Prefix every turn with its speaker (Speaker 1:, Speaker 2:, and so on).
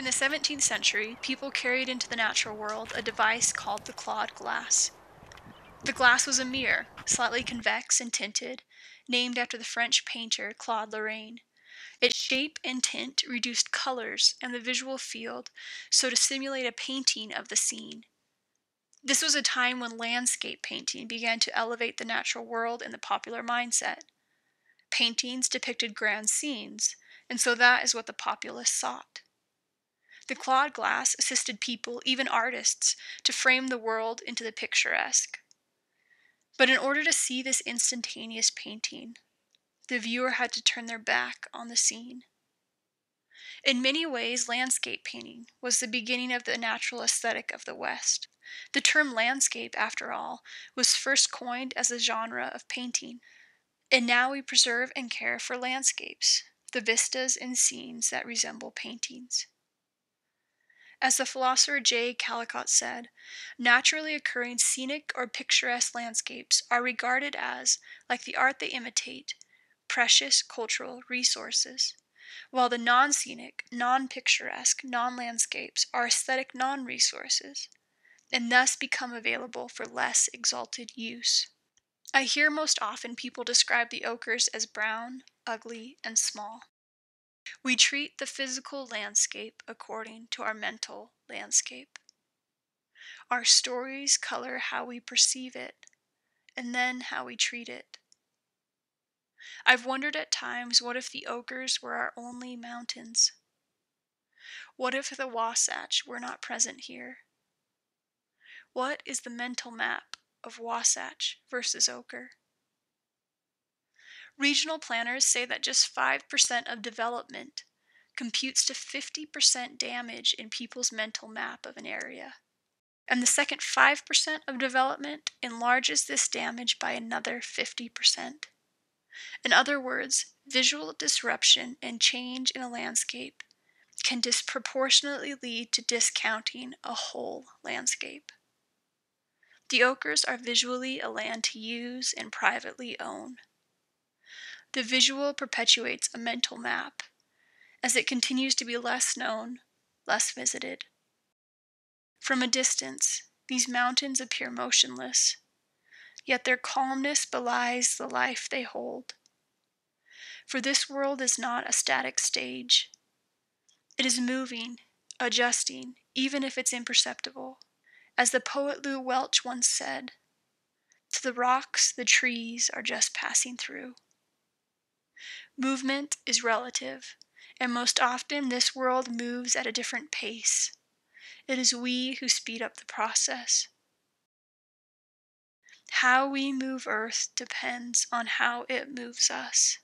Speaker 1: the 17th century, people carried into the natural world a device called the clawed glass. The glass was a mirror, slightly convex and tinted, named after the French painter Claude Lorraine. Its shape and tint reduced colors and the visual field so to simulate a painting of the scene. This was a time when landscape painting began to elevate the natural world in the popular mindset. Paintings depicted grand scenes, and so that is what the populace sought. The clawed glass assisted people, even artists, to frame the world into the picturesque. But in order to see this instantaneous painting, the viewer had to turn their back on the scene. In many ways, landscape painting was the beginning of the natural aesthetic of the West. The term landscape, after all, was first coined as a genre of painting. And now we preserve and care for landscapes, the vistas and scenes that resemble paintings. As the philosopher J. Caldecott said, naturally occurring scenic or picturesque landscapes are regarded as, like the art they imitate, precious cultural resources, while the non-scenic, non-picturesque, non-landscapes are aesthetic non-resources, and thus become available for less exalted use. I hear most often people describe the ochres as brown, ugly, and small. We treat the physical landscape according to our mental landscape. Our stories color how we perceive it, and then how we treat it. I've wondered at times, what if the ochres were our only mountains? What if the Wasatch were not present here? What is the mental map of Wasatch versus ochre? Regional planners say that just 5% of development computes to 50% damage in people's mental map of an area. And the second 5% of development enlarges this damage by another 50%. In other words, visual disruption and change in a landscape can disproportionately lead to discounting a whole landscape. The ochres are visually a land to use and privately own. The visual perpetuates a mental map, as it continues to be less known, less visited. From a distance, these mountains appear motionless, yet their calmness belies the life they hold. For this world is not a static stage. It is moving, adjusting, even if it's imperceptible. As the poet Lew Welch once said, "To the rocks, the trees are just passing through." Movement is relative, and most often this world moves at a different pace. It is we who speed up the process. How we move Earth depends on how it moves us.